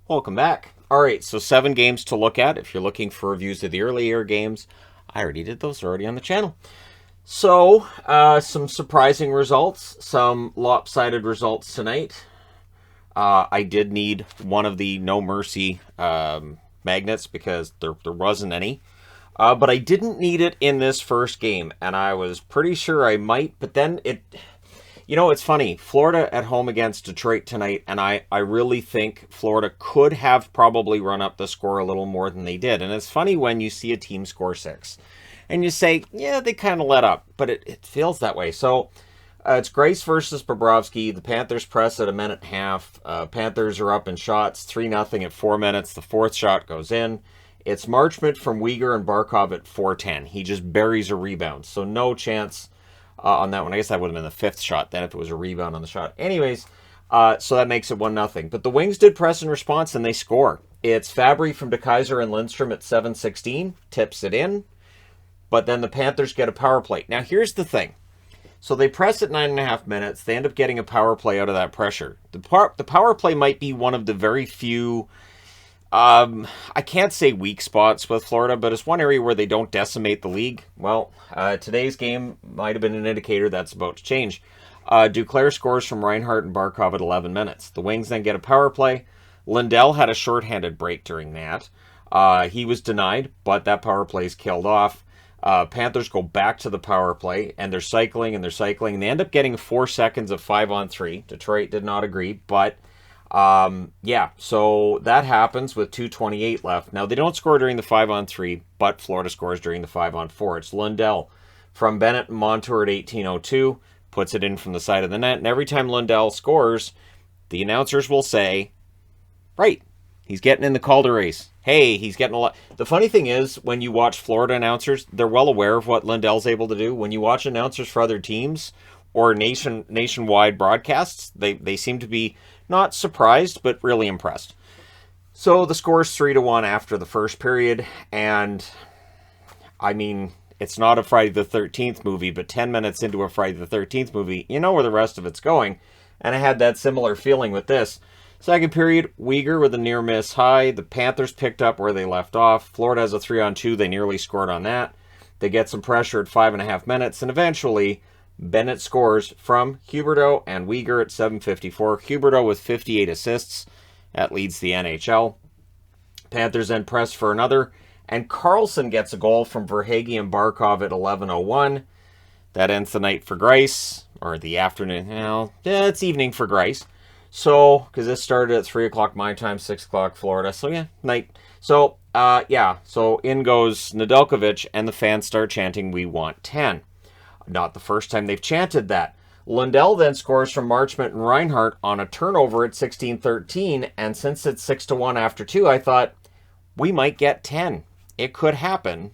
Welcome back. All right, so 7 games to look at. If you're looking for reviews of the earlier games, I already did those. They're already on the channel. So, some surprising results, some lopsided results tonight. I did need one of the No Mercy magnets because there wasn't any. But I didn't need it in this first game, and I was pretty sure I might, but then it... You know, it's funny. Florida at home against Detroit tonight, and I really think Florida could have probably run up the score a little more than they did. And it's funny when you see a team score 6. And you say, yeah, they kind of let up, but it feels that way. So it's Grace versus Bobrovsky. The Panthers press at a minute and a half. Panthers are up in shots, 3-0 at 4 minutes. The fourth shot goes in. It's Marchment from Uyghur and Barkov at 4:10. He just buries a rebound, so no chance on that one. I guess that would have been the 5th shot then if it was a rebound on the shot. Anyways, so that makes it 1-0. But the Wings did press in response, and they score. It's Fabry from DeKeyser and Lindstrom at 7:16. Tips it in. But then the Panthers get a power play. Now, here's the thing. So they press at 9.5 minutes. They end up getting a power play out of that pressure. The power play might be one of the very few... I can't say weak spots with Florida, but it's one area where they don't decimate the league. Well, today's game might have been an indicator that's about to change. Duclair scores from Reinhart and Barkov at 11 minutes. The Wings then get a power play. Lindell had a shorthanded break during that. He was denied, but that power play is killed off. Panthers go back to the power play, and they're cycling, and they end up getting 4 seconds of 5-on-3. Detroit did not agree, but... yeah, so that happens with 2:28 left. Now, they don't score during the 5-on-3, but Florida scores during the 5-on-4. It's Lindell from Bennett and Montour at 18:02, puts it in from the side of the net, and every time Lindell scores, the announcers will say, right, he's getting in the Calder race. Hey, he's getting a lot. The funny thing is, when you watch Florida announcers, they're well aware of what Lindell's able to do. When you watch announcers for other teams or nationwide broadcasts, they seem to be not surprised, but really impressed. So the score is 3-1 after the first period, and I mean, it's not a Friday the 13th movie, but 10 minutes into a Friday the 13th movie, you know where the rest of it's going, and I had that similar feeling with this. Second period, Uyghur with a near miss high. The Panthers picked up where they left off. Florida has a 3-on-2. They nearly scored on that. They get some pressure at 5.5 minutes, and eventually Bennett scores from Huberdeau and Uyghur at 7:54. Huberdeau with 58 assists. That leads the NHL. Panthers then press for another, and Carlson gets a goal from Verhaeghe and Barkov at 11:01. That ends the night for Grice, or the afternoon. Well, yeah, it's evening for Grice. So, because this started at 3 o'clock my time, 6 o'clock Florida. So, yeah, night. So, yeah. So, in goes Nedeljkovic, and the fans start chanting, "We want 10." Not the first time they've chanted that. Lindell then scores from Marchment and Reinhart on a turnover at 16:13, and since it's 6-1 after 2, I thought, we might get 10. It could happen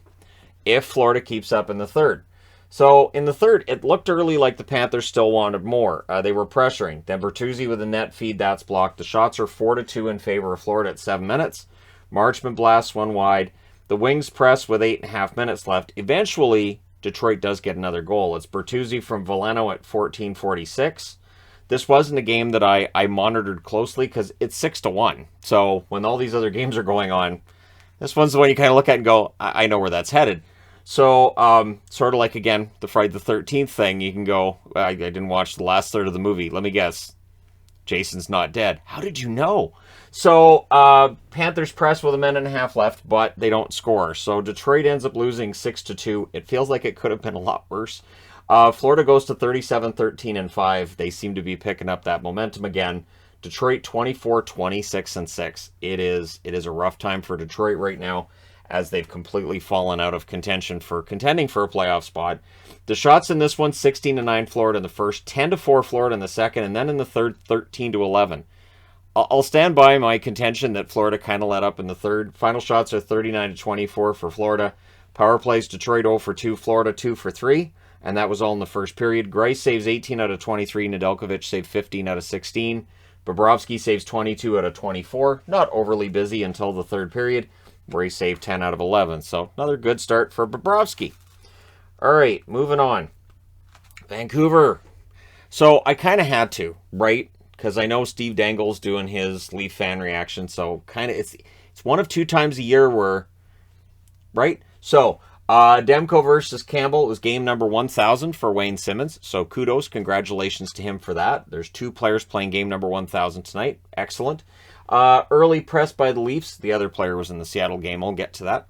if Florida keeps up in the third. So in the third, it looked early like the Panthers still wanted more. They were pressuring. Then Bertuzzi with a net feed, that's blocked. The shots are 4-2 in favor of Florida at 7 minutes. Marchment blasts one wide. The Wings press with 8.5 minutes left. Eventually, Detroit does get another goal. It's Bertuzzi from Veleno at 14:46. This wasn't a game that I monitored closely because it's 6-1. So when all these other games are going on, this one's the one you kind of look at and go, I know where that's headed. So sort of like, again, the Friday the 13th thing, you can go, I didn't watch the last third of the movie. Let me guess. Jason's not dead. How did you know? So Panthers press with a minute and a half left, but they don't score. So Detroit ends up losing 6-2. It feels like it could have been a lot worse. Florida goes to 37-13-5. They seem to be picking up that momentum again. Detroit 24-26-6. It is a rough time for Detroit right now, as they've completely fallen out of contending for a playoff spot. The shots in this one, 16-9 Florida in the first, 10-4 Florida in the second, and then in the third, 13-11. I'll stand by my contention that Florida kind of let up in the third. Final shots are 39-24 for Florida. Power plays, Detroit 0 for 2, Florida 2 for 3, and that was all in the first period. Grice saves 18 out of 23, Nedeljkovic saved 15 out of 16. Bobrovsky saves 22 out of 24. Not overly busy until the third period, where he saved 10 out of 11. So another good start for Bobrovsky. All right, moving on. Vancouver. So I kind of had to, right? because I know Steve Dangle's doing his Leaf fan reaction. So kind of it's one of 2 times a year where, right? So Demko versus Campbell, it was game number 1,000 for Wayne Simmonds. So kudos, congratulations to him for that. There's 2 players playing game number 1,000 tonight. Excellent. Early press by the Leafs. The other player was in the Seattle game. I'll get to that.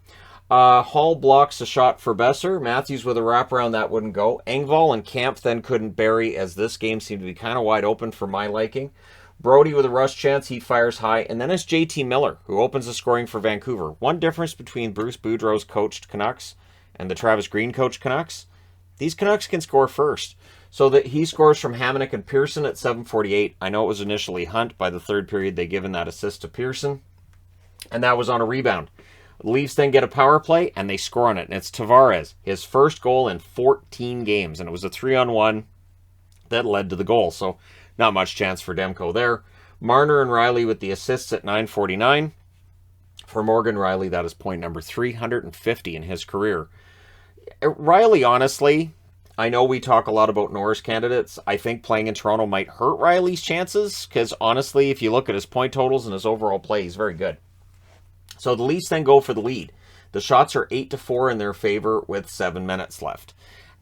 Hall blocks a shot for Besser. Matthews with a wraparound, that wouldn't go. Engvall and Camp then couldn't bury, as this game seemed to be kind of wide open for my liking. Brody with a rush chance, he fires high. And then it's JT Miller, who opens the scoring for Vancouver. One difference between Bruce Boudreau's coached Canucks and the Travis Green coached Canucks, these Canucks can score first. So that he scores from Hamonic and Pearson at 7:48. I know it was initially Hunt. By the third period, they given that assist to Pearson. And that was on a rebound. The Leafs then get a power play, and they score on it. And it's Tavares, his first goal in 14 games. And it was a 3-on-1 that led to the goal. So not much chance for Demko there. Marner and Riley with the assists at 9:49. For Morgan Riley, that is point number 350 in his career. Riley, honestly, I know we talk a lot about Norris candidates. I think playing in Toronto might hurt Riley's chances, because honestly, if you look at his point totals and his overall play, he's very good. So the Leafs then go for the lead. The shots are 8-4 in their favor with 7 minutes left.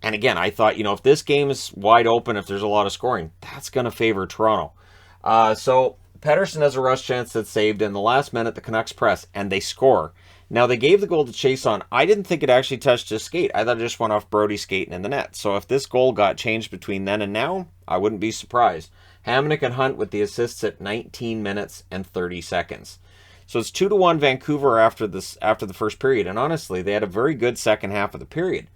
And again, I thought, if this game is wide open, if there's a lot of scoring, that's going to favor Toronto. So Pettersson has a rush chance that's saved. In the last minute, the Canucks press, and they score. Now, they gave the goal to Chiasson. I didn't think it actually touched his skate. I thought it just went off Brody's skating in the net. So if this goal got changed between then and now, I wouldn't be surprised. Hamonic and Hunt with the assists at 19 minutes and 30 seconds. So it's 2-1 Vancouver after the first period. And honestly, they had a very good second half of the period.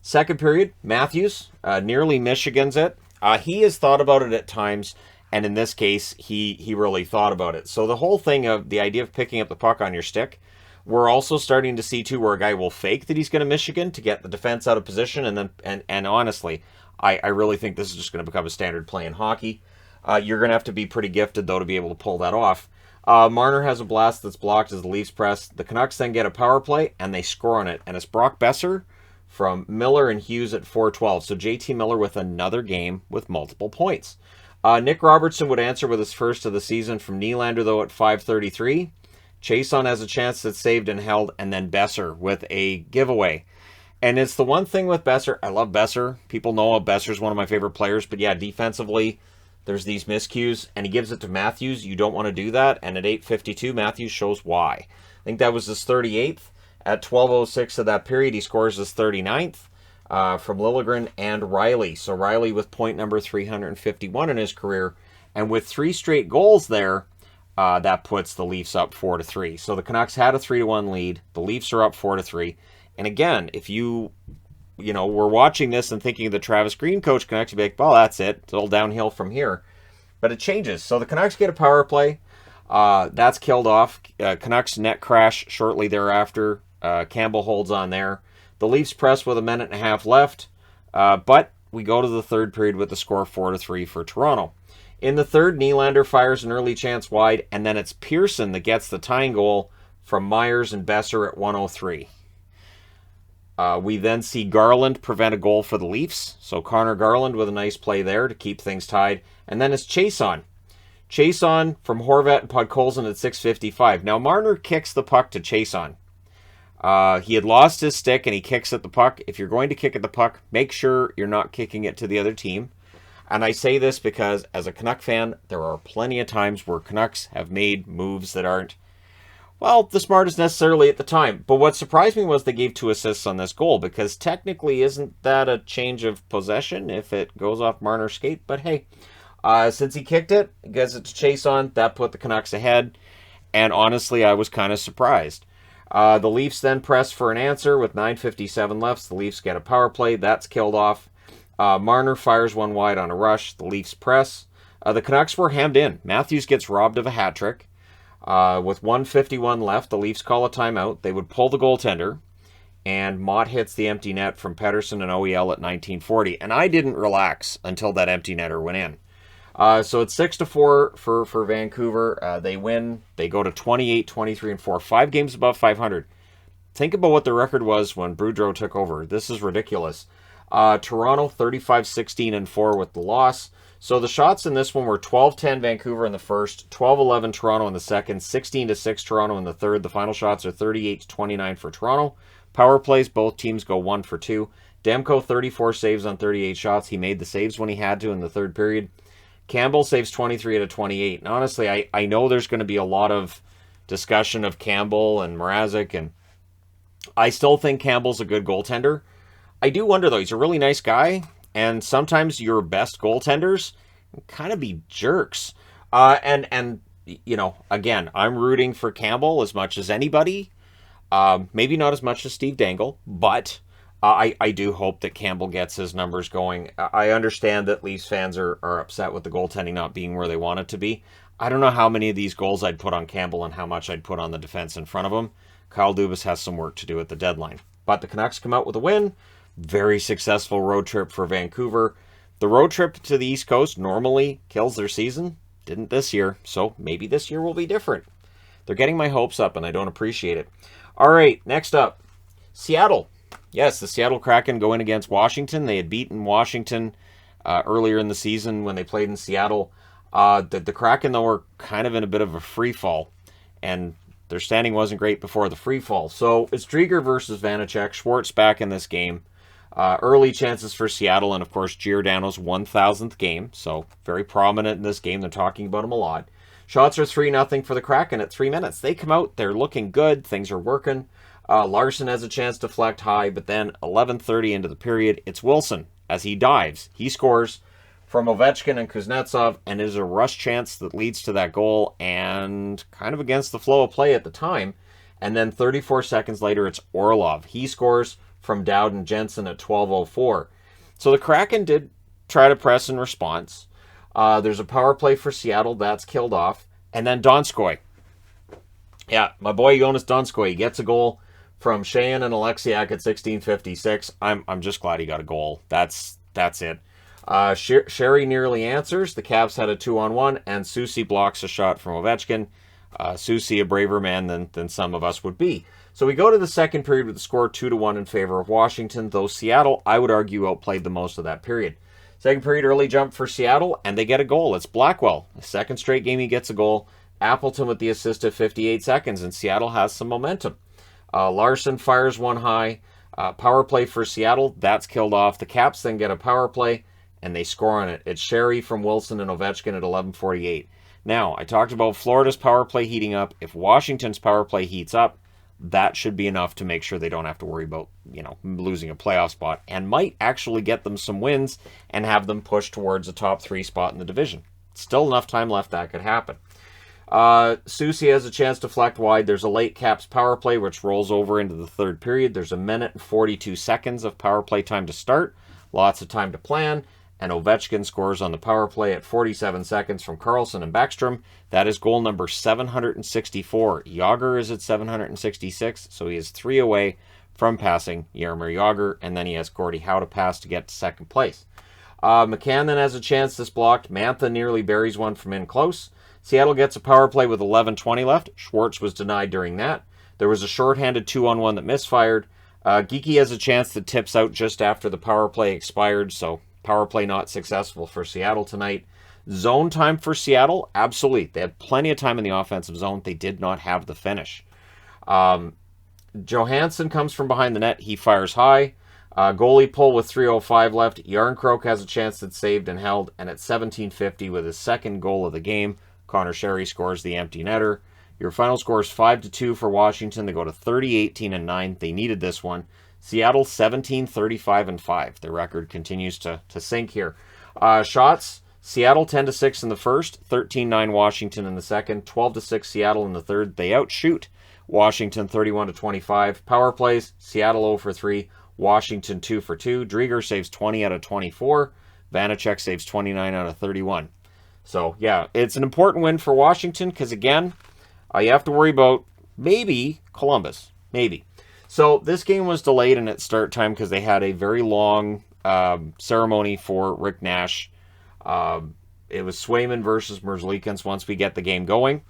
Second period, Matthews nearly Michigan's it. He has thought about it at times, and in this case, he really thought about it. So the whole thing of the idea of picking up the puck on your stick, we're also starting to see too where a guy will fake that he's going to Michigan to get the defense out of position, and honestly, I really think this is just going to become a standard play in hockey. You're going to have to be pretty gifted though to be able to pull that off. Marner has a blast that's blocked as the Leafs press. The Canucks then get a power play, and they score on it. And it's Brock Besser from Miller and Hughes at 4:12. So JT Miller with another game with multiple points. Nick Robertson would answer with his first of the season from Nylander, though, at 5:33. Chiasson has a chance that's saved and held, and then Besser with a giveaway. And it's the one thing with Besser. I love Besser. People know Besser's one of my favorite players. But yeah, defensively, there's these miscues, and he gives it to Matthews. You don't want to do that. And at 8:52, Matthews shows why. I think that was his 38th. At 12:06 of that period, he scores his 39th from Liljegren and Riley. So Riley with point number 351 in his career. And with 3 straight goals there, that puts the Leafs up 4-3. So the Canucks had a 3-1 lead. The Leafs are up 4-3. And again, if you were watching this and thinking of the Travis Green coach Canucks, you'd be like, well, that's it. It's all downhill from here. But it changes. So the Canucks get a power play. That's killed off. Canucks net crash shortly thereafter. Campbell holds on there. The Leafs press with a minute and a half left. But we go to the third period with the score 4-3 for Toronto. In the third, Nylander fires an early chance wide, and then it's Pearson that gets the tying goal from Myers and Besser at 1:03. We then see Garland prevent a goal for the Leafs. So Connor Garland with a nice play there to keep things tied. And then it's Chiasson. Chiasson from Horvat and Podkolzin at 6:55. Now Marner kicks the puck to Chiasson. He had lost his stick and he kicks at the puck. If you're going to kick at the puck, make sure you're not kicking it to the other team. And I say this because as a Canuck fan, there are plenty of times where Canucks have made moves that aren't, well, the smartest necessarily at the time. But what surprised me was they gave 2 assists on this goal, because technically isn't that a change of possession if it goes off Marner's skate? But hey, since he kicked it, gets it to Chiasson, that put the Canucks ahead. And honestly, I was kind of surprised. The Leafs then press for an answer with 9:57 left. The Leafs get a power play. That's killed off. Marner fires one wide on a rush. The Leafs press. The Canucks were hemmed in. Matthews gets robbed of a hat trick. With 1:51 left, the Leafs call a timeout. They would pull the goaltender, and Mott hits the empty net from Pettersson and OEL at 19:40. And I didn't relax until that empty netter went in. So it's 6-4 for Vancouver. They win. They go to 28, 23, and 4. 5 games above 500. Think about what the record was when Boudreau took over. This is ridiculous. Toronto 35, 16, and 4 with the loss. So the shots in this one were 12-10 Vancouver in the first, 12-11 Toronto in the second, 16-6 Toronto in the third. The final shots are 38-29 for Toronto. Power plays, both teams go 1 for 2. Demko, 34 saves on 38 shots. He made the saves when he had to in the third period. Campbell saves 23 out of 28. And honestly, I know there's going to be a lot of discussion of Campbell and Mrazek, and I still think Campbell's a good goaltender. I do wonder, though, he's a really nice guy, and sometimes your best goaltenders kind of be jerks. And you know, again, I'm rooting for Campbell as much as anybody. Maybe not as much as Steve Dangle, but I do hope that Campbell gets his numbers going. I understand that Leafs fans are upset with the goaltending not being where they want it to be. I don't know how many of these goals I'd put on Campbell and how much I'd put on the defense in front of him. Kyle Dubas has some work to do at the deadline. But the Canucks come out with a win. Very successful road trip for Vancouver. The road trip to the East Coast normally kills their season. Didn't this year, so maybe this year will be different. They're getting my hopes up, and I don't appreciate it. All right, next up, Seattle. Yes, the Seattle Kraken go in against Washington. They had beaten Washington earlier in the season when they played in Seattle. The Kraken, though, were kind of in a bit of a free fall, and their standing wasn't great before the free fall. So it's Drieger versus Vanacek. Schwartz back in this game. Early chances for Seattle, and of course Giordano's 1,000th game, so very prominent in this game. They're talking about him a lot. Shots are 3-0 for the Kraken at 3 minutes. They come out, they're looking good, things are working. Larson has a chance to deflect high, but then 11:30 into the period, it's Wilson as he dives. He scores from Ovechkin and Kuznetsov, and it is a rush chance that leads to that goal, and kind of against the flow of play at the time. And then 34 seconds later, it's Orlov. He scores from Dowd and Jensen at 12:04. So the Kraken did try to press in response. There's a power play for Seattle. That's killed off. And then Donskoy. Yeah, my boy Jonas Donskoy, he gets a goal from Sheahan and Alexiak at 16:56. I'm just glad he got a goal. That's it. Sherry nearly answers. The Caps had a 2-on-1, and Soucy blocks a shot from Ovechkin. Soucy, a braver man than some of us would be. So we go to the second period with the score 2-1 in favor of Washington, though Seattle, I would argue, outplayed the most of that period. Second period, early jump for Seattle, and they get a goal. It's Blackwell. The second straight game he gets a goal. Appleton with the assist at 58 seconds, and Seattle has some momentum. Larson fires one high. Power play for Seattle. That's killed off. The Caps then get a power play, and they score on it. It's Sherry from Wilson and Ovechkin at 11:48. Now, I talked about Florida's power play heating up. If Washington's power play heats up, that should be enough to make sure they don't have to worry about, losing a playoff spot, and might actually get them some wins and have them push towards a top 3 spot in the division. Still enough time left that could happen. Soucy has a chance to deflect wide. There's a late Caps power play, which rolls over into the third period. There's 1 minute and 42 seconds of power play time to start. Lots of time to plan. And Ovechkin scores on the power play at 47 seconds from Karlsson and Backstrom. That is goal number 764. Yager is at 766, so he is 3 away from passing Jaromir Yager, and then he has Gordie Howe to pass to get to second place. McCann then has a chance that's blocked. Mantha nearly buries one from in close. Seattle gets a power play with 11:20 left. Schwartz was denied during that. There was a shorthanded 2-on-1 that misfired. Geekie has a chance that tips out just after the power play expired, so power play not successful for Seattle tonight. Zone time for Seattle, absolutely. They had plenty of time in the offensive zone. They did not have the finish. Johansson comes from behind the net. He fires high. Goalie pull with 3:05 left. Yarncroke has a chance that's saved and held. And at 17:50 with his second goal of the game, Connor Sherry scores the empty netter. Your final score is 5-2 for Washington. They go to 30-18-9. They needed this one. Seattle 17-35-5. Their record continues to sink here. Shots, Seattle 10-6 in the first, 13-9 Washington in the second, 12-6 Seattle in the third. They outshoot Washington 31-25. Power plays, Seattle 0-3, Washington 2-2. Drieger saves 20 out of 24. Vanacek saves 29 out of 31. So, yeah, it's an important win for Washington because, again, you have to worry about maybe Columbus. Maybe. So this game was delayed in its start time because they had a very long ceremony for Rick Nash. It was Swayman versus Merzlikins once we get the game going.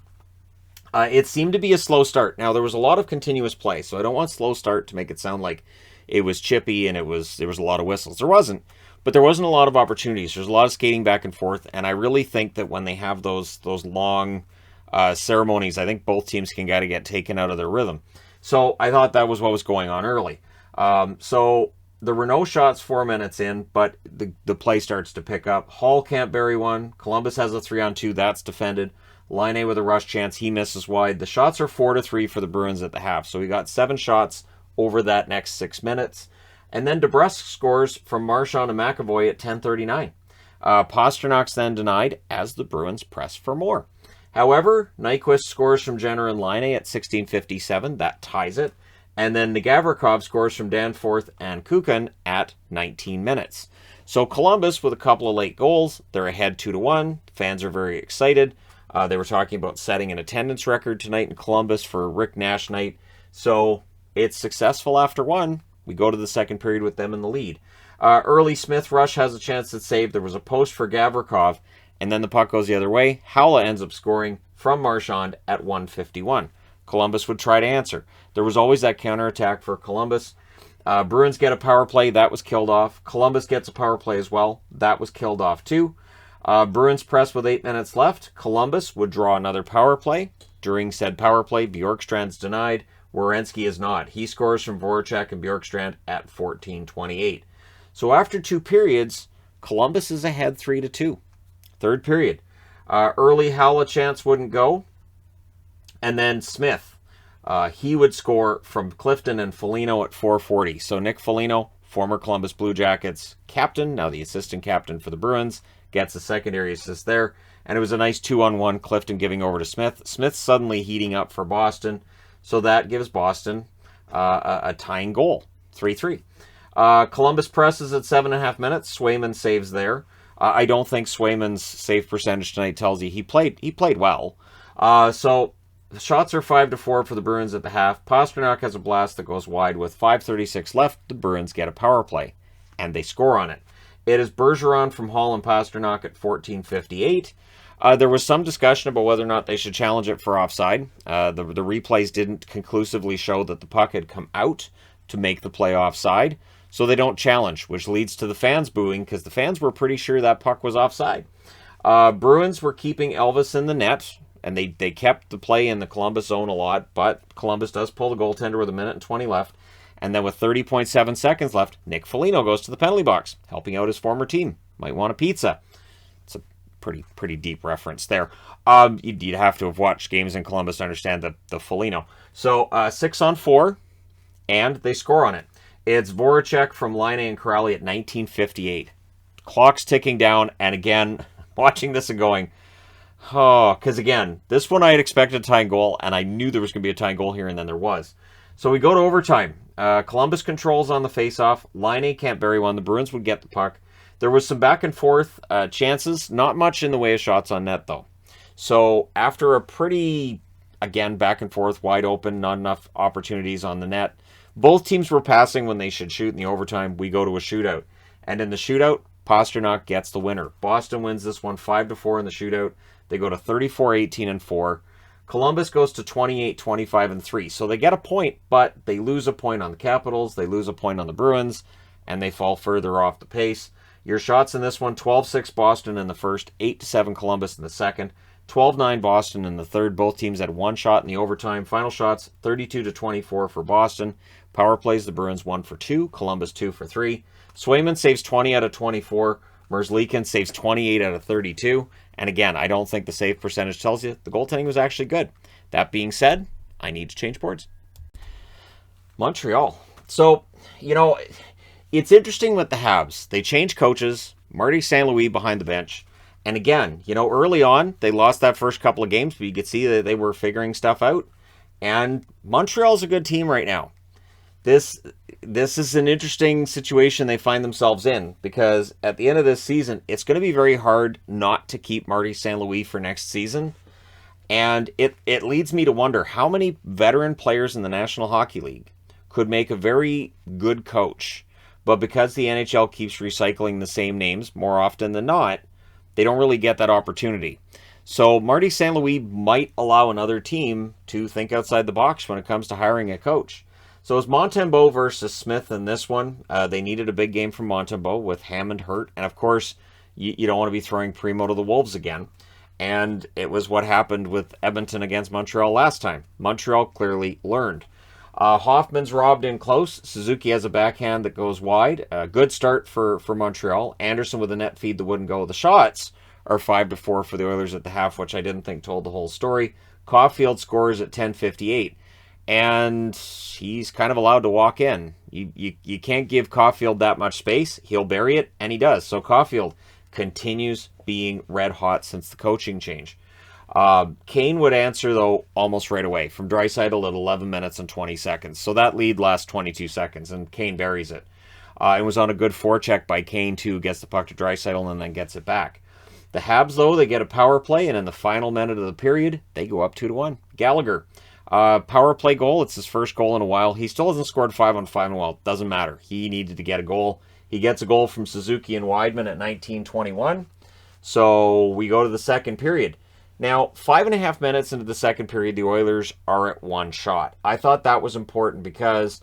It seemed to be a slow start. Now, there was a lot of continuous play, so I don't want slow start to make it sound like it was chippy and there was a lot of whistles. There wasn't. but there wasn't a lot of opportunities. There's a lot of skating back and forth, and I really think that when they have those long ceremonies, I think both teams can kind of get taken out of their rhythm. So I thought that was what was going on early. So there were no shots 4 minutes in, but the play starts to pick up. Hall can't bury one. Columbus has a 3-on-2. That's defended. Laine with a rush chance. He misses wide. The shots are 4-3 for the Bruins at the half. So we got 7 shots over that next 6 minutes. And then DeBrusk scores from Marchand and McAvoy at 10:39. Pasternak's then denied as the Bruins press for more. However, Nyquist scores from Jenner and Laine at 16:57. That ties it. And then Gavrikov scores from Danforth and Kukan at 19 minutes. So Columbus, with a couple of late goals, they're ahead 2-1. Fans are very excited. They were talking about setting an attendance record tonight in Columbus for Rick Nash night. So it's successful after one. We go to the second period with them in the lead. Early Smith Rush has a chance at save. There was a post for Gavrikov, and then the puck goes the other way. Haula ends up scoring from Marchand at 1:51. Columbus would try to answer. There was always that counterattack for Columbus. Bruins get a power play. That was killed off. Columbus gets a power play as well. That was killed off too. Bruins press with 8 minutes left. Columbus would draw another power play. During said power play, Bjorkstrand's denied. Werenski is not. He scores from Voracek and Bjorkstrand at 14:28. So after 2 periods, Columbus is ahead 3-2. Third period. Early Haula chance wouldn't go. And then Smith, he would score from Clifton and Foligno at 4:40. So Nick Foligno, former Columbus Blue Jackets captain, now the assistant captain for the Bruins, gets a secondary assist there. And it was a nice 2-on-1, Clifton giving over to Smith. Smith suddenly heating up for Boston. So that gives Boston a tying goal, 3-3. Columbus presses at 7.5 minutes. Swayman saves there. I don't think Swayman's save percentage tonight tells you he played well. So the shots are 5-4 for the Bruins at the half. Pastrnak has a blast that goes wide with 5:36 left. The Bruins get a power play, and they score on it. It is Bergeron from Hall and Pastrnak at 14:58. There was some discussion about whether or not they should challenge it for offside. The replays didn't conclusively show that the puck had come out to make the play offside, so they don't challenge, which leads to the fans booing because the fans were pretty sure that puck was offside. Bruins were keeping Elvis in the net, and they kept the play in the Columbus zone a lot, but Columbus does pull the goaltender with 1:20 left. And then with 30.7 seconds left, Nick Foligno goes to the penalty box, helping out his former team. Might want a pizza. It's a pretty deep reference there. You'd have to have watched games in Columbus to understand the Foligno. So 6-on-4, and they score on it. It's Voracek from Laine and Kuraly at 19:58. Clock's ticking down, and again, watching this and going, oh, because again, this one I had expected a tying goal, and I knew there was going to be a tying goal here, and then there was. So we go to overtime. Columbus controls on the faceoff. Laine can't bury one. The Bruins would get the puck. There was some back and forth chances. Not much in the way of shots on net, though. So after a pretty, again, back and forth, wide open, not enough opportunities on the net, both teams were passing when they should shoot in the overtime. We go to a shootout. And in the shootout, Pastrnak gets the winner. Boston wins this one 5-4 in the shootout. They go to 34-18-4. Columbus goes to 28-25-3. So they get a point, but they lose a point on the Capitals, they lose a point on the Bruins, and they fall further off the pace. Your shots in this one, 12-6 Boston in the first, 8-7 Columbus in the second, 12-9 Boston in the third. Both teams had one shot in the overtime. Final shots, 32-24 for Boston. Power plays, the Bruins 1 for 2, Columbus 2 for 3. Swayman saves 20 out of 24. Merzlikins saves 28 out of 32. And again, I don't think the save percentage tells you the goaltending was actually good. That being said, I need to change boards. Montreal. So, it's interesting with the Habs. They changed coaches. Marty St. Louis behind the bench. And again, early on, they lost that first couple of games, but you could see that they were figuring stuff out. And Montreal's a good team right now. This is an interesting situation they find themselves in, because at the end of this season, it's going to be very hard not to keep Marty St. Louis for next season. And it leads me to wonder how many veteran players in the National Hockey League could make a very good coach, but because the NHL keeps recycling the same names more often than not, they don't really get that opportunity. So Marty St. Louis might allow another team to think outside the box when it comes to hiring a coach. So it was Montembeault versus Smith in this one. They needed a big game from Montembeault with Hammond hurt. And of course, you don't want to be throwing Primo to the Wolves again. And it was what happened with Edmonton against Montreal last time. Montreal clearly learned. Hoffman's robbed in close. Suzuki has a backhand that goes wide. Good start for Montreal. Anderson with a net feed that wouldn't go. The shots are 5-4 for the Oilers at the half, which I didn't think told the whole story. Caulfield scores at 10:58. And he's kind of allowed to walk in. You can't give Caulfield that much space. He'll bury it, and he does. So Caulfield continues being red hot since the coaching change. Kane would answer, though, almost right away from Draisaitl at 11 minutes and 20 seconds. So that lead lasts 22 seconds, and Kane buries it. It was on a good forecheck by Kane, too, gets the puck to Draisaitl and then gets it back. The Habs, though, they get a power play, and in the final minute of the period, they go up 2-1. Gallagher. Power play goal. It's his first goal in a while. He still hasn't scored 5-on-5 in a while. Doesn't matter. He needed to get a goal. He gets a goal from Suzuki and Weidman at 19:21. So we go to the second period. Now, 5.5 minutes into the second period, the Oilers are at one shot. I thought that was important because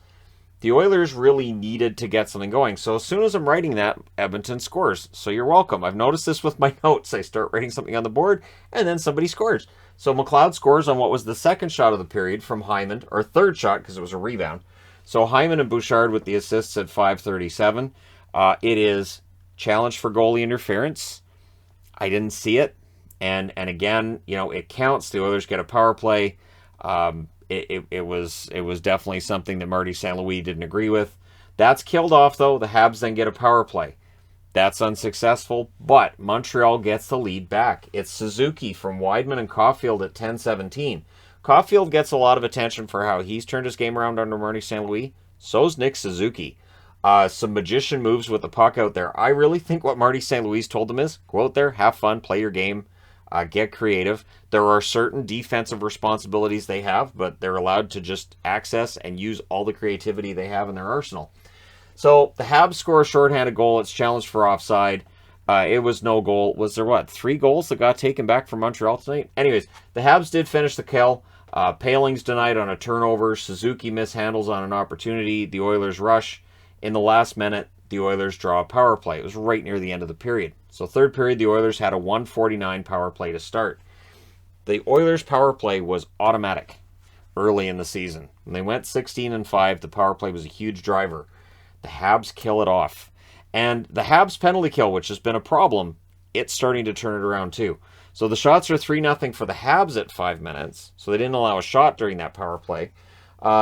the Oilers really needed to get something going. So as soon as I'm writing that, Edmonton scores. So you're welcome. I've noticed this with my notes. I start writing something on the board, and then somebody scores. So McLeod scores on what was the second shot of the period from Hyman, or third shot because it was a rebound. So Hyman and Bouchard with the assists at 5:37. It is challenge for goalie interference. I didn't see it. And again, it counts. The Oilers get a power play. It was definitely something that Marty St. Louis didn't agree with. That's killed off, though. The Habs then get a power play. That's unsuccessful, but Montreal gets the lead back. It's Suzuki from Weidman and Caulfield at 10:17. Caulfield gets a lot of attention for how he's turned his game around under Marty St. Louis. So's Nick Suzuki. Some magician moves with the puck out there. I really think what Marty St. Louis told them is, go out there, have fun, play your game, get creative. There are certain defensive responsibilities they have, but they're allowed to just access and use all the creativity they have in their arsenal. So the Habs score a shorthanded goal. It's challenged for offside. It was no goal. Was there, 3 goals that got taken back from Montreal tonight? Anyways, the Habs did finish the kill. Paling's denied on a turnover. Suzuki mishandles on an opportunity. The Oilers rush. In the last minute, the Oilers draw a power play. It was right near the end of the period. So third period, the Oilers had a 1:49 power play to start. The Oilers' power play was automatic early in the season. When they went 16-5, the power play was a huge driver. The Habs kill it off. And the Habs penalty kill, which has been a problem, it's starting to turn it around too. So the shots are 3-0 for the Habs at 5 minutes. So they didn't allow a shot during that power play.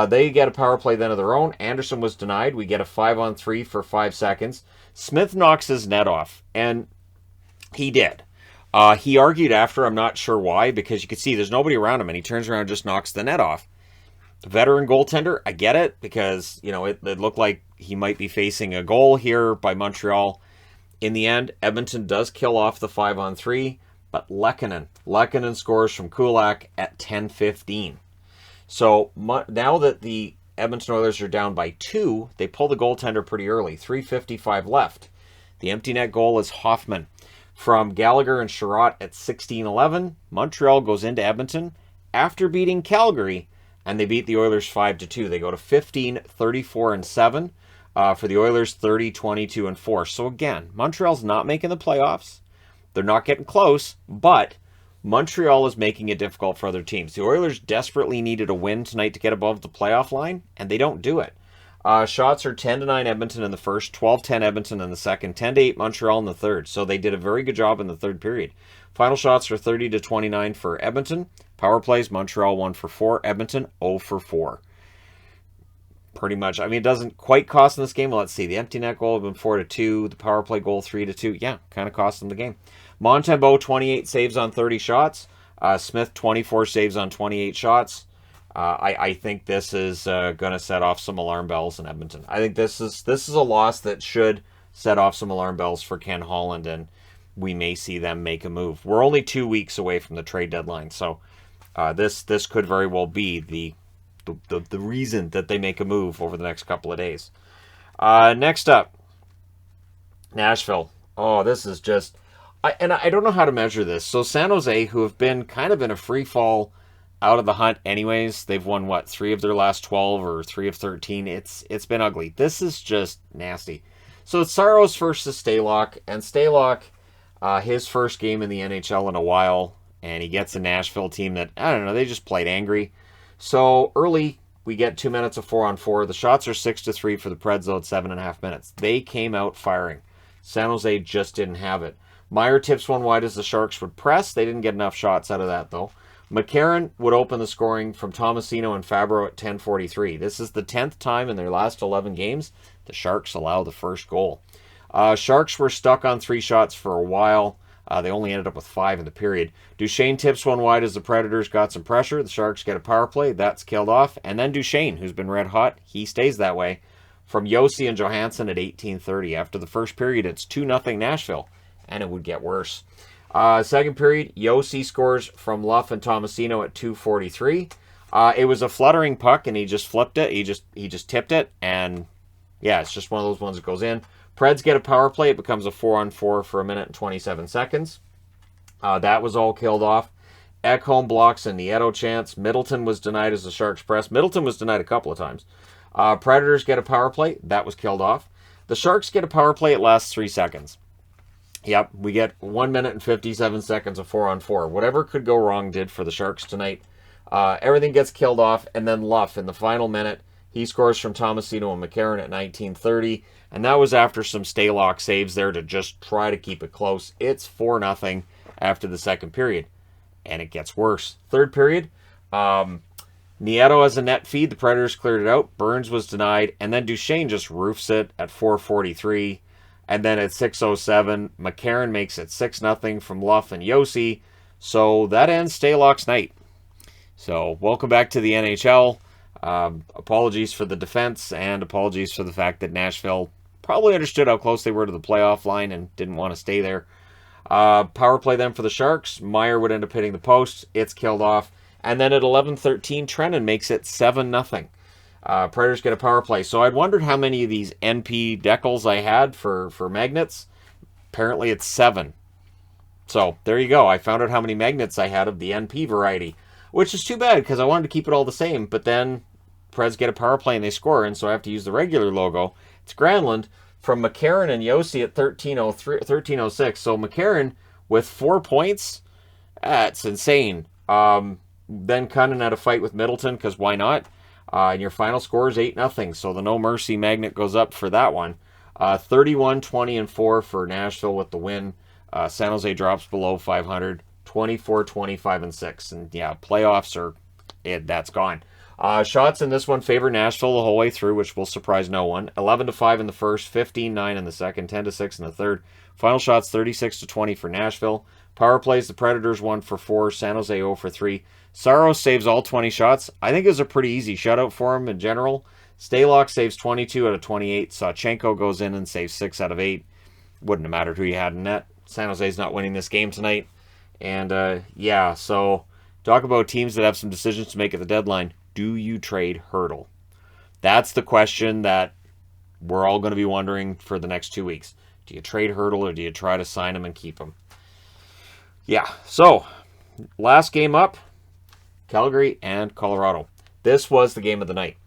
They get a power play then of their own. Anderson was denied. We get a 5-on-3 for 5 seconds. Smith knocks his net off, and he did. He argued after, I'm not sure why, because you could see there's nobody around him, and he turns around and just knocks the net off. Veteran goaltender, I get it, because it looked like he might be facing a goal here by Montreal. In the end, Edmonton does kill off the 5-on-3, but Lehkonen scores from Kulak at 10:15. So now that the Edmonton Oilers are down by 2, they pull the goaltender pretty early. 3:55 left. The empty net goal is Hoffman from Gallagher and Sherratt at 16:11. Montreal goes into Edmonton after beating Calgary, and they beat the Oilers 5-2. They go to 15-34-7. For the Oilers, 30-22-4. So again, Montreal's not making the playoffs. They're not getting close, but Montreal is making it difficult for other teams. The Oilers desperately needed a win tonight to get above the playoff line, and they don't do it. Shots are 10-9 Edmonton in the first, 12-10 Edmonton in the second, 10-8 Montreal in the third. So they did a very good job in the third period. Final shots are 30-29 for Edmonton. Power plays, Montreal 1 for 4, Edmonton 0 for 4. Pretty much. I mean, it doesn't quite cost them this game. Well, let's see. The empty net goal had been 4-2. The power play goal 3-2. Yeah, kind of cost them the game. Montembeault 28 saves on 30 shots. Smith 24 saves on 28 shots. I think this is going to set off some alarm bells in Edmonton. I think this is a loss that should set off some alarm bells for Ken Holland, and we may see them make a move. We're only 2 weeks away from the trade deadline, so this could very well be the reason that they make a move over the next couple of days. Next up, Nashville. Oh, this is just... I don't know how to measure this. So San Jose, who have been kind of in a free fall out of the hunt anyways. They've won, what, 3 of their last 12 or 3 of 13. It's been ugly. This is just nasty. So it's Saros versus Stalock, and Stalock, his first game in the NHL in a while, and he gets a Nashville team that, I don't know, they just played angry. So early, we get 2 minutes of 4-on-4. The shots are 6-3 for the Preds, though, at 7.5 minutes. They came out firing. San Jose just didn't have it. Meyer tips one wide as the Sharks would press. They didn't get enough shots out of that, though. McCarron would open the scoring from Tomasino and Fabro at 10:43. This is the 10th time in their last 11 games the Sharks allow the first goal. Sharks were stuck on 3 shots for a while. They only ended up with 5 in the period. Duchesne tips one wide as the Predators got some pressure. The Sharks get a power play. That's killed off. And then Duchesne, who's been red hot, he stays that way, from Yossi and Johansson at 18:30. After the first period, it's 2-0 Nashville, and it would get worse. Second period, Yossi scores from Luff and Tomasino at 2:43. It was a fluttering puck, and he just flipped it. He just tipped it, and yeah, it's just one of those ones that goes in. Preds get a power play. It becomes a 4-on-4 for 1 minute and 27 seconds. That was all killed off. Ekholm blocks a Nieto chance. Middleton was denied as the Sharks press. Middleton was denied a couple of times. Predators get a power play. That was killed off. The Sharks get a power play. It lasts 3 seconds. Yep, we get 1 minute and 57 seconds of 4-on-4. Whatever could go wrong did for the Sharks tonight. Everything gets killed off, and then Luff in the final minute, he scores from Tomasino and McCarron at 19:30, and that was after some Stalock saves there to just try to keep it close. It's 4-0 after the second period, and it gets worse. Third period, Nieto has a net feed. The Predators cleared it out. Burns was denied, and then Duchesne just roofs it at 4:43. And then at 6:07, McCarron makes it 6-0 from Luff and Yossi. So that ends Stalock's night. So welcome back to the NHL. Apologies for the defense, and apologies for the fact that Nashville probably understood how close they were to the playoff line and didn't want to stay there. Power play then for the Sharks. Meyer would end up hitting the post. It's killed off. And then at 11:13, Trennan makes it 7-0. Predators get a power play. So I'd wondered how many of these NP decals I had for magnets. Apparently it's 7. So there you go. I found out how many magnets I had of the NP variety, which is too bad because I wanted to keep it all the same. But then Preds get a power play and they score, and so I have to use the regular logo. It's Granlund from McCarron and Yossi at 13:06. So McCarron with 4 points. That's insane. Then Cunnin had a fight with Middleton because why not? And your final score is 8-0. So the No Mercy magnet goes up for that one. 31-20-4 for Nashville with the win. San Jose drops below 500. 24-25-6. And yeah, playoffs are, that's gone. Shots in this one favor Nashville the whole way through, which will surprise no one. 11-5 in the first, 15-9 in the second, 10-6 in the third. Final shots 36-20 for Nashville. Power plays, the Predators 1 for 4, San Jose 0 for 3. Saros saves all 20 shots. I think it was a pretty easy shutout for him in general. Stalock saves 22 out of 28. Sawchenko goes in and saves 6 out of 8. Wouldn't have mattered who you had in net. San Jose's not winning this game tonight. And yeah, so talk about teams that have some decisions to make at the deadline. Do you trade Hertl? That's the question that we're all going to be wondering for the next 2 weeks. Do you trade Hertl or do you try to sign him and keep him? Yeah, so last game up, Calgary and Colorado. This was the game of the night.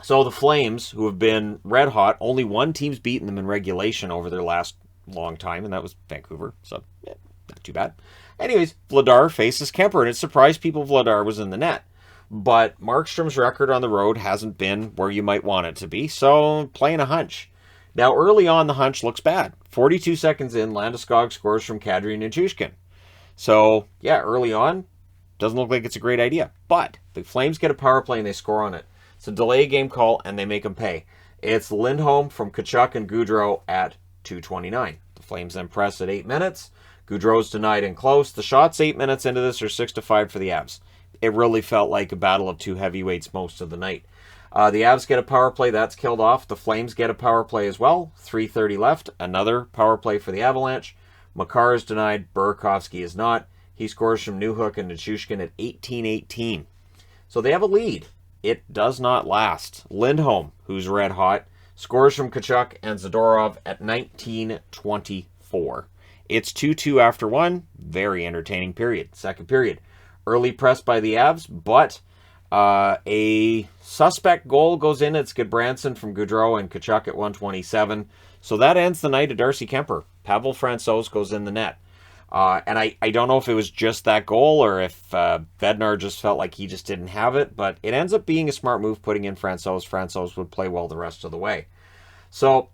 So the Flames, who have been red hot, only one team's beaten them in regulation over their last long time, and that was Vancouver. So, yeah, not too bad. Anyways, Vladar faces Kemper, and it surprised people Vladar was in the net. But Markstrom's record on the road hasn't been where you might want it to be, so playing a hunch. Now, early on, the hunch looks bad. 42 seconds in, Landeskog scores from Kadri and Nichushkin. So, yeah, early on, doesn't look like it's a great idea. But the Flames get a power play and they score on it. It's a delay game call and they make them pay. It's Lindholm from Tkachuk and Gaudreau at 2:29. The Flames then press at 8 minutes. Gaudreau's denied and close. The shots 8 minutes into this are 6-5 for the Avs. It really felt like a battle of two heavyweights most of the night. The Avs get a power play. That's killed off. The Flames get a power play as well. 3:30 left. Another power play for the Avalanche. Makar is denied. Burakovsky is not. He scores from Newhook and Nichushkin at 18-18. So they have a lead. It does not last. Lindholm, who's red hot, scores from Tkachuk and Zadorov at 19-24. It's 2-2 after one. Very entertaining period. Second period. early press by the Avs, but a suspect goal goes in. It's Goodbranson from Gaudreau and Tkachuk at 127. So that ends the night of Darcy Kemper. Pavel Francouz goes in the net. And I don't know if it was just that goal or if Bednar just felt like he just didn't have it, but it ends up being a smart move putting in Francouz. Francouz would play well the rest of the way. So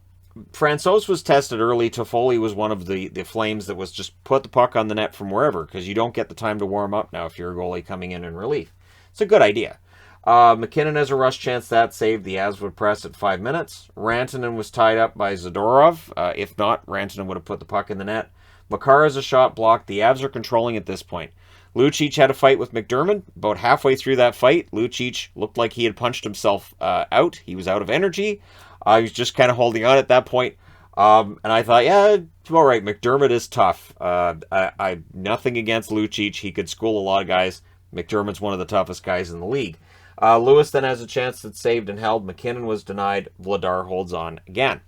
Francouz was tested early. Toffoli was one of the Flames that was just put the puck on the net from wherever, because you don't get the time to warm up now if you're a goalie coming in relief. It's a good idea. McKinnon has a rush chance that saved. The Avs would press at 5 minutes. Rantanen was tied up by Zadorov. If not, Rantanen would have put the puck in the net. Makar has a shot blocked. The Avs are controlling at this point. Lucic had a fight with McDermott. About halfway through that fight, Lucic looked like he had punched himself out. He was out of energy. He was just kind of holding on at that point. And I thought, yeah, all right, McDermott is tough. I nothing against Lucic. He could school a lot of guys. McDermott's one of the toughest guys in the league. Lewis then has a chance that's saved and held. McKinnon was denied. Vladar holds on again.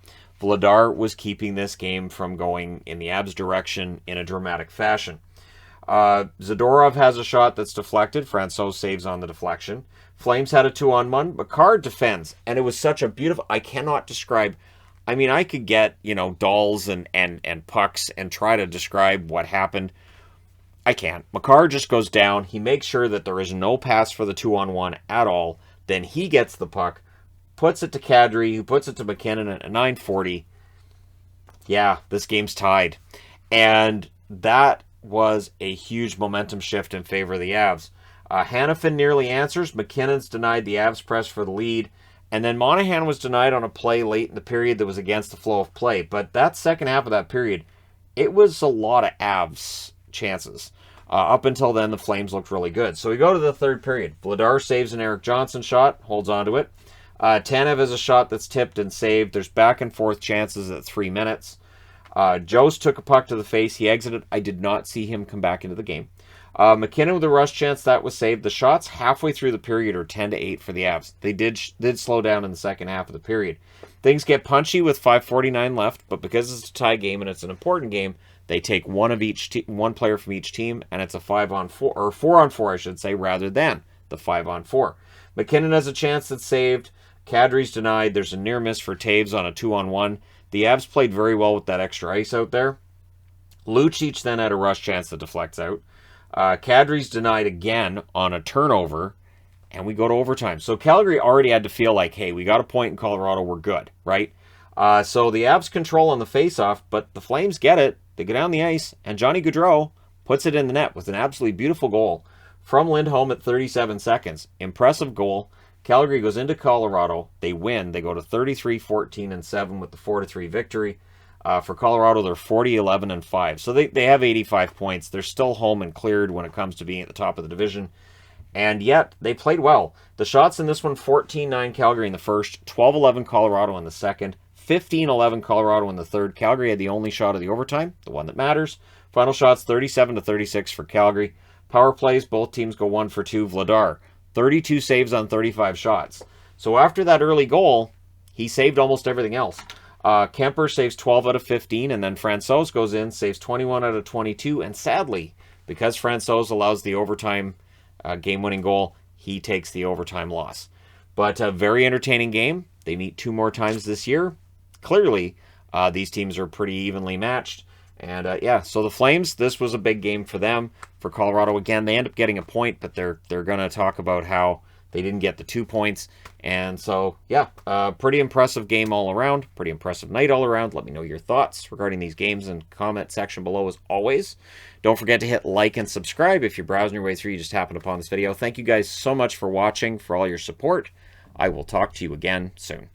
Vladar was keeping this game from going in the Avs' direction in a dramatic fashion. Zadorov has a shot that's deflected. Francouz saves on the deflection. Flames had a 2-on-1. Makar defends, and it was such a beautiful... I cannot describe... I mean, I could get, dolls and pucks and try to describe what happened. I can't. Makar just goes down. He makes sure that there is no pass for the 2-on-1 at all. Then he gets the puck, puts it to Kadri, who puts it to McKinnon at 9:40. Yeah, this game's tied. And that was a huge momentum shift in favor of the Avs. Hanifin nearly answers. McKinnon's denied the Avs press for the lead. And then Monahan was denied on a play late in the period that was against the flow of play. But that second half of that period, it was a lot of Avs chances. Up until then, the Flames looked really good. So we go to the third period. Vladar saves an Eric Johnson shot, holds on to it. Tanev has a shot that's tipped and saved. There's back and forth chances at 3 minutes. Jost took a puck to the face. He exited. I did not see him come back into the game. McKinnon with a rush chance, that was saved. The shots halfway through the period are 10-8 for the Avs. They did slow down in the second half of the period. Things get punchy with 5:49 left, but because it's a tie game and it's an important game, they take one player from each team, and it's a 5-on-4, or 4-on-4, I should say, rather than the 5-on-4. McKinnon has a chance that's saved. Kadri's denied. There's a near miss for Taves on a 2-on-1. The Avs played very well with that extra ice out there. Lucic then had a rush chance that deflects out. Kadri's denied again on a turnover, and we go to overtime. So Calgary already had to feel like, hey, we got a point in Colorado, we're good, right? So the Avs control on the faceoff, but the Flames get it. They go down the ice, and Johnny Gaudreau puts it in the net with an absolutely beautiful goal from Lindholm at 37 seconds. Impressive goal. Calgary goes into Colorado. They win. They go to 33-14-7 with the 4-3 victory. For Colorado, they're 40-11-5. So they have 85 points. They're still home and cleared when it comes to being at the top of the division. And yet, they played well. The shots in this one, 14-9 Calgary in the first, 12-11 Colorado in the second, 15-11 Colorado in the third. Calgary had the only shot of the overtime, the one that matters. Final shots, 37-36 for Calgary. Power plays, both teams go 1 for 2. Vladar, 32 saves on 35 shots. So after that early goal, he saved almost everything else. Kemper saves 12 out of 15, and then Francouz goes in, saves 21 out of 22, and sadly, because Francouz allows the overtime game-winning goal, he takes the overtime loss. But a very entertaining game. They meet 2 more times this year. Clearly, these teams are pretty evenly matched. And so the Flames, this was a big game for them. For Colorado, again, they end up getting a point, but they're going to talk about how they didn't get the 2 points. And so, pretty impressive game all around. Pretty impressive night all around. Let me know your thoughts regarding these games in the comment section below as always. Don't forget to hit like and subscribe if you're browsing your way through. You just happened upon this video. Thank you guys so much for watching, for all your support. I will talk to you again soon.